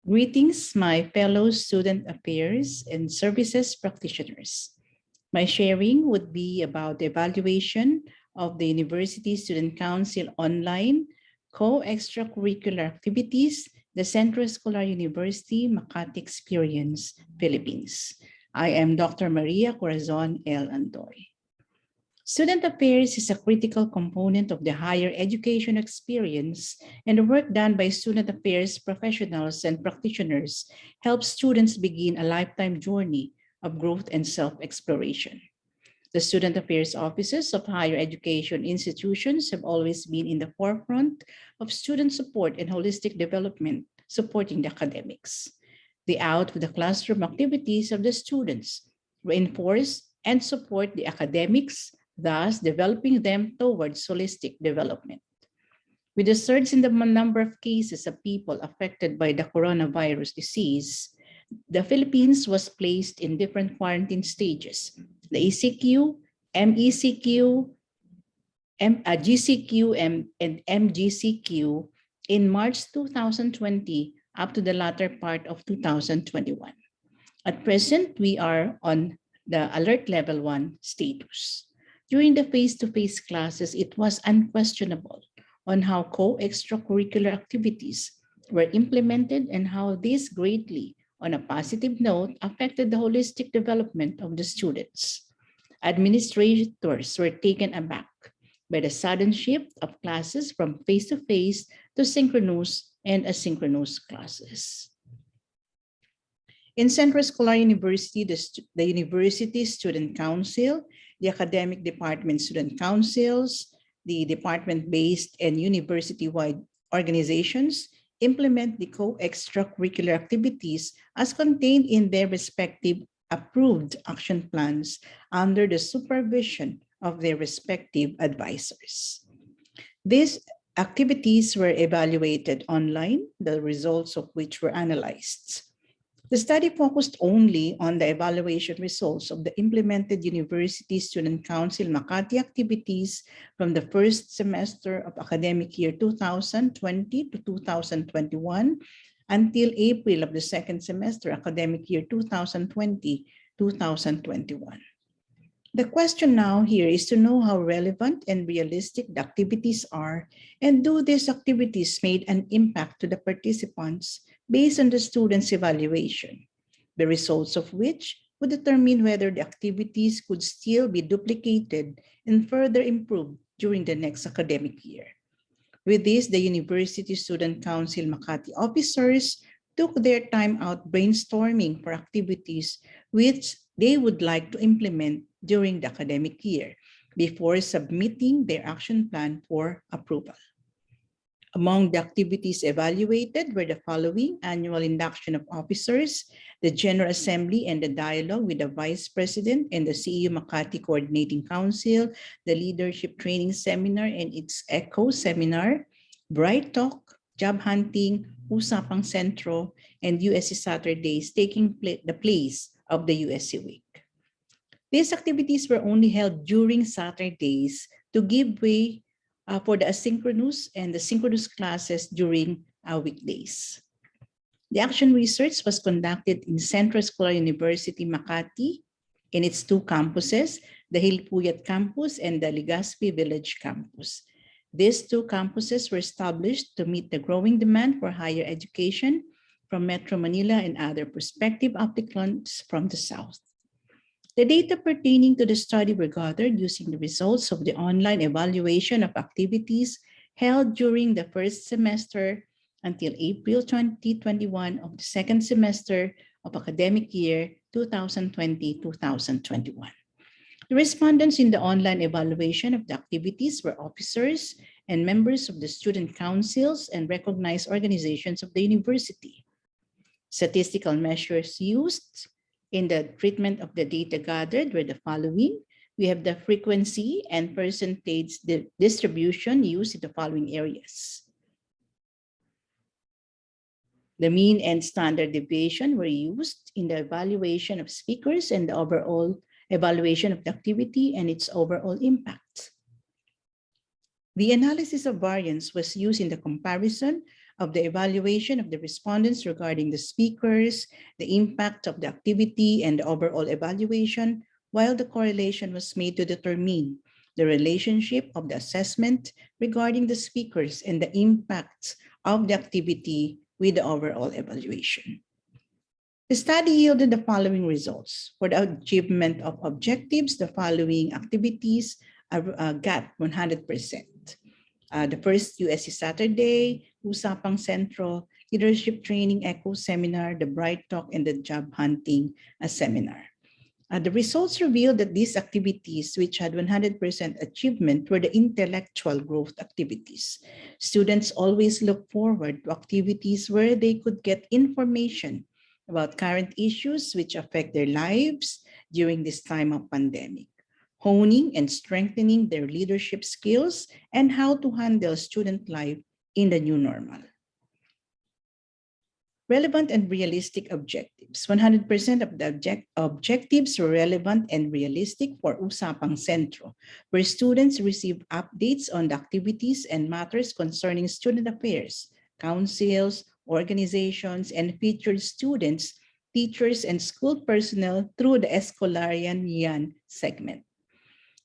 Greetings, my fellow student affairs and services practitioners. My sharing would be about the evaluation of the University Student Council online co-extracurricular activities, the Centro Escolar University-Makati Experience, Philippines. I am Dr. Maria Corazon L. Andoy. Student affairs is a critical component of the higher education experience, and the work done by student affairs professionals and practitioners helps students begin a lifetime journey of growth and self-exploration. The student affairs offices of higher education institutions have always been in the forefront of student support and holistic development, supporting the academics. The out of the classroom activities of the students reinforce and support the academics, thus developing them towards holistic development. With the surge in the number of cases of people affected by the coronavirus disease, the Philippines was placed in different quarantine stages. The ECQ, MECQ, GCQ, and MGCQ in March 2020 up to the latter part of 2021. At present, we are on the alert level 1 status. During the face-to-face classes, it was unquestionable on how co-extracurricular activities were implemented and how this greatly, on a positive note, affected the holistic development of the students. Administrators were taken aback by the sudden shift of classes from face-to-face to synchronous and asynchronous classes. In Centro Escolar University, the University Student Council, the Academic Department Student Councils, the department-based and university-wide organizations implement the co-extracurricular activities as contained in their respective approved action plans under the supervision of their respective advisors. These activities were evaluated online, the results of which were analyzed. The study focused only on the evaluation results of the implemented University Student Council-Makati activities from the first semester of academic year 2020 to 2021 until April of the second semester academic year 2020-2021. The question now here is to know how relevant and realistic the activities are, and do these activities made an impact to the participants based on the students' evaluation, the results of which would determine whether the activities could still be duplicated and further improved during the next academic year. With this, the University Student Council-Makati officers took their time out brainstorming for activities which they would like to implement during the academic year before submitting their action plan for approval. Among the activities evaluated were the following: annual induction of officers, the General Assembly and the dialogue with the Vice President and the CEU-Makati Coordinating Council, the Leadership Training Seminar and its ECHO Seminar, Bright Talk, Job Hunting, Usapang Centro, and USC Saturdays taking the place of the USC Week. These activities were only held during Saturdays to give way for the asynchronous and the synchronous classes during weekdays. The action research was conducted in Centro Escolar University-Makati in its 2 campuses, the Hilpuyat campus and the Legazpi Village campus. These 2 campuses were established to meet the growing demand for higher education from Metro Manila and other prospective applicants from the South. The data pertaining to the study were gathered using the results of the online evaluation of activities held during the first semester until April 2021 of the second semester of academic year 2020-2021. The respondents in the online evaluation of the activities were officers and members of the student councils and recognized organizations of the university. Statistical measures used in the treatment of the data gathered were the following. We have the frequency and percentage distribution used in the following areas. The mean and standard deviation were used in the evaluation of speakers and the overall evaluation of the activity and its overall impact. The analysis of variance was used in the comparison of the evaluation of the respondents regarding the speakers, the impact of the activity, and the overall evaluation, while the correlation was made to determine the relationship of the assessment regarding the speakers and the impacts of the activity with the overall evaluation. The study yielded the following results. For the achievement of objectives, the following activities got 100%. The first USC Saturday, Usapang Centro, Leadership Training Echo Seminar, the Bright Talk, and the Job Hunting Seminar. The results revealed that these activities, which had 100% achievement, were the intellectual growth activities. Students always look forward to activities where they could get information about current issues which affect their lives during this time of pandemic, honing and strengthening their leadership skills, and how to handle student life in the new normal. Relevant and realistic objectives. 100% of the objectives were relevant and realistic for Usapang Centro, where students received updates on the activities and matters concerning student affairs, councils, organizations, and featured students, teachers, and school personnel through the Escolar segment.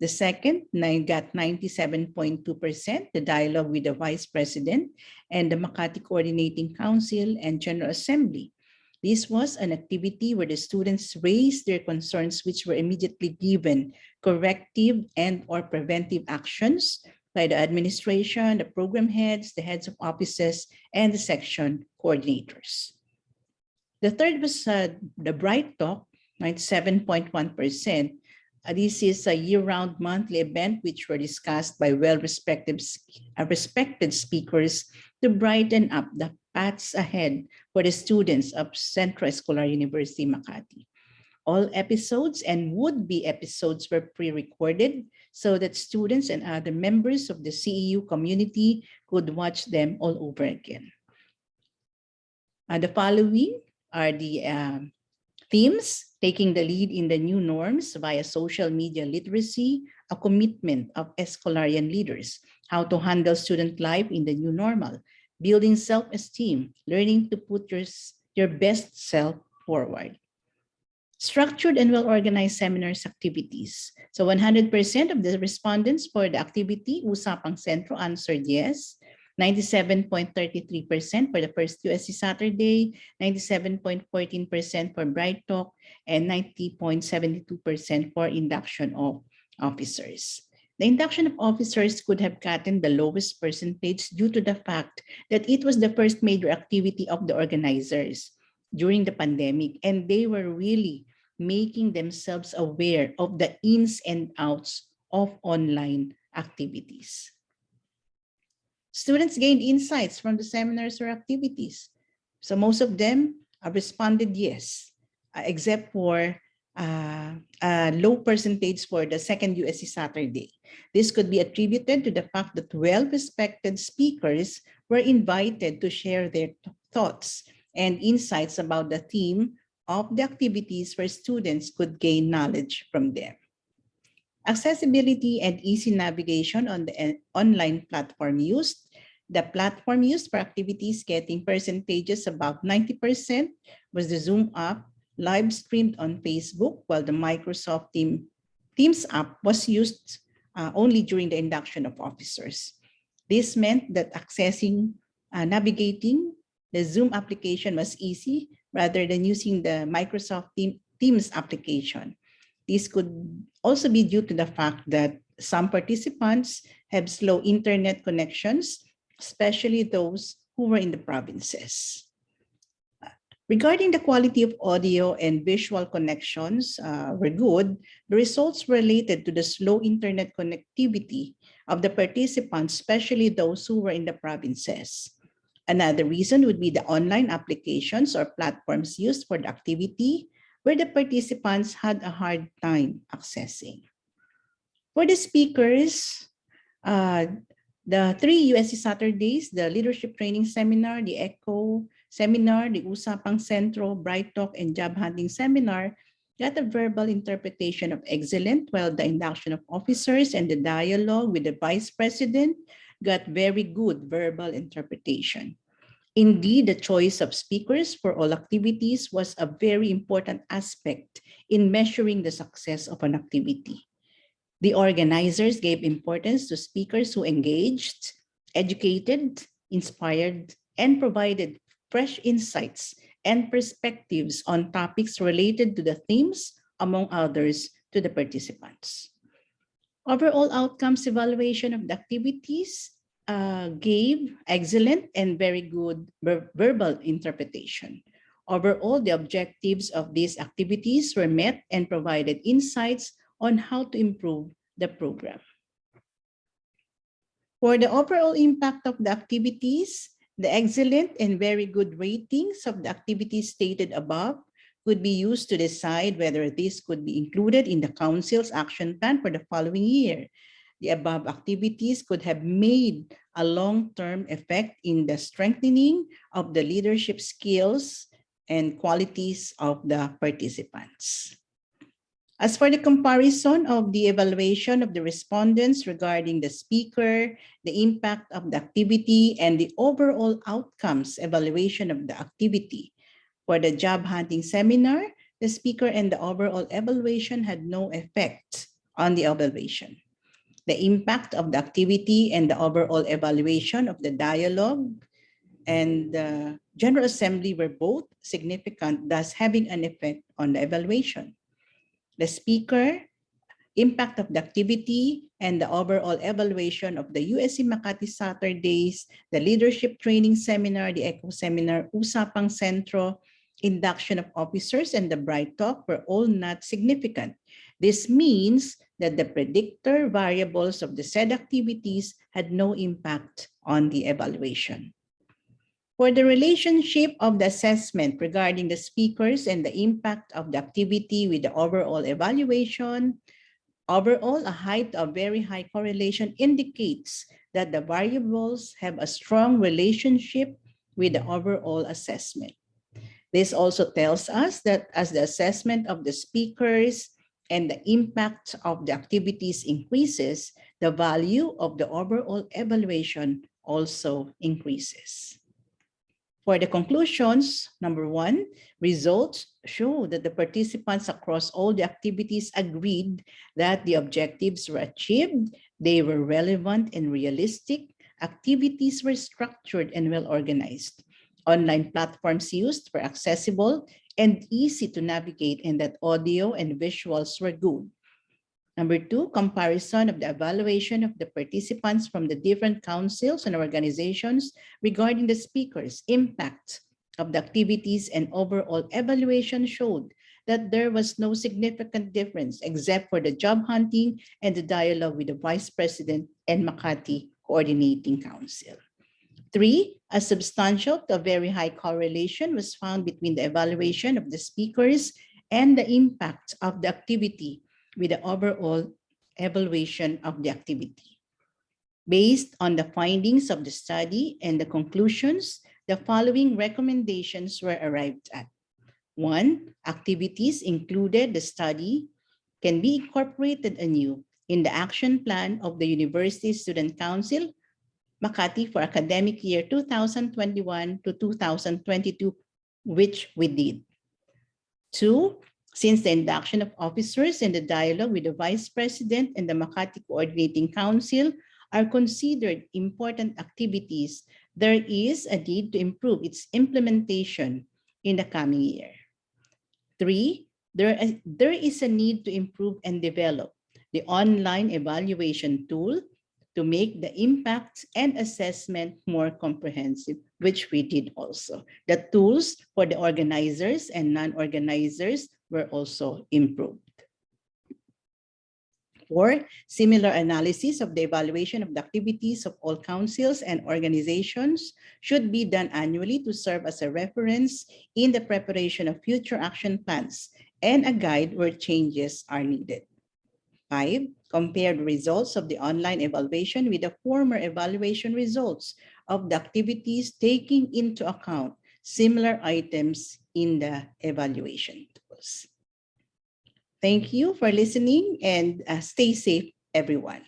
The second got 97.2%, the dialogue with the Vice President and the Makati Coordinating Council and General Assembly. This was an activity where the students raised their concerns which were immediately given corrective and or preventive actions by the administration, the program heads, the heads of offices, and the section coordinators. The third was the Bright Talk, 97.1%. This is a year-round monthly event which were discussed by respected speakers to brighten up the paths ahead for the students of Centro Escolar University-Makati. All episodes and would-be episodes were pre-recorded so that students and other members of the CEU community could watch them all over again. The following are the themes: taking the lead in the new norms via social media literacy, a commitment of Escolarian leaders, how to handle student life in the new normal, building self-esteem, learning to put your best self forward. Structured and well-organized seminars activities. So 100% of the respondents for the activity, Usapang Centro, answered yes. 97.33% for the first USC Saturday, 97.14% for Bright Talk, and 90.72% for induction of officers. The induction of officers could have gotten the lowest percentage due to the fact that it was the first major activity of the organizers during the pandemic, and they were really making themselves aware of the ins and outs of online activities. Students gained insights from the seminars or activities. So most of them responded yes, except for a low percentage for the second USC Saturday. This could be attributed to the fact that well-respected speakers were invited to share their thoughts and insights about the theme of the activities where students could gain knowledge from them. Accessibility and easy navigation on the online platform used. The platform used for activities getting percentages about 90% was the Zoom app, live streamed on Facebook, while the Microsoft Teams app was used only during the induction of officers. This meant that navigating the Zoom application was easy rather than using the Microsoft Teams application. This could also be due to the fact that some participants have slow internet connections, especially those who were in the provinces. Regarding the quality of audio and visual connections were good, the results were related to the slow internet connectivity of the participants, especially those who were in the provinces. Another reason would be the online applications or platforms used for the activity where the participants had a hard time accessing. For the speakers, the 3 USC Saturdays, the Leadership Training Seminar, the ECHO Seminar, the Usapang Centro, Bright Talk, and Job Hunting Seminar got a verbal interpretation of excellent, while the induction of officers and the dialogue with the Vice President got very good verbal interpretation. Indeed, the choice of speakers for all activities was a very important aspect in measuring the success of an activity. The organizers gave importance to speakers who engaged, educated, inspired, and provided fresh insights and perspectives on topics related to the themes, among others, to the participants. Overall outcomes evaluation of the activities gave excellent and very good verbal interpretation. Overall, the objectives of these activities were met and provided insights on how to improve the program. For the overall impact of the activities, the excellent and very good ratings of the activities stated above could be used to decide whether this could be included in the Council's action plan for the following year. The above activities could have made a long-term effect in the strengthening of the leadership skills and qualities of the participants. As for the comparison of the evaluation of the respondents regarding the speaker, the impact of the activity, and the overall outcomes evaluation of the activity, for the job hunting seminar, the speaker and the overall evaluation had no effect on the evaluation. The impact of the activity and the overall evaluation of the dialogue and the General Assembly were both significant, thus having an effect on the evaluation. The speaker, impact of the activity, and the overall evaluation of the USC-Makati Saturdays, the leadership training seminar, the ECO seminar, Usapang Centro, induction of officers, and the Bright Talk were all not significant. This means that the predictor variables of the said activities had no impact on the evaluation. For the relationship of the assessment regarding the speakers and the impact of the activity with the overall evaluation, overall, a very high correlation indicates that the variables have a strong relationship with the overall assessment. This also tells us that as the assessment of the speakers and the impact of the activities increases, the value of the overall evaluation also increases. For the conclusions, number one, results show that the participants across all the activities agreed that the objectives were achieved, they were relevant and realistic, activities were structured and well organized, online platforms used were accessible and easy to navigate, and that audio and visuals were good. Number two, comparison of the evaluation of the participants from the different councils and organizations regarding the speakers' impact of the activities and overall evaluation showed that there was no significant difference except for the job hunting and the dialogue with the Vice President and Makati Coordinating Council. Three, a substantial to very high correlation was found between the evaluation of the speakers and the impact of the activity with the overall evaluation of the activity. Based on the findings of the study and the conclusions, the following recommendations were arrived at. One, activities included the study can be incorporated anew in the action plan of the University Student Council-Makati for academic year 2021 to 2022, which we did. Two, since the induction of officers and the dialogue with the Vice President and the Makati Coordinating Council are considered important activities, there is a need to improve its implementation in the coming year. Three, there is a need to improve and develop the online evaluation tool to make the impact and assessment more comprehensive, which we did also. The tools for the organizers and non-organizers were also improved. Four, similar analysis of the evaluation of the activities of all councils and organizations should be done annually to serve as a reference in the preparation of future action plans and a guide where changes are needed. Five, compare the results of the online evaluation with the former evaluation results of the activities, taking into account similar items in the evaluation tools. Thank you for listening and stay safe, everyone.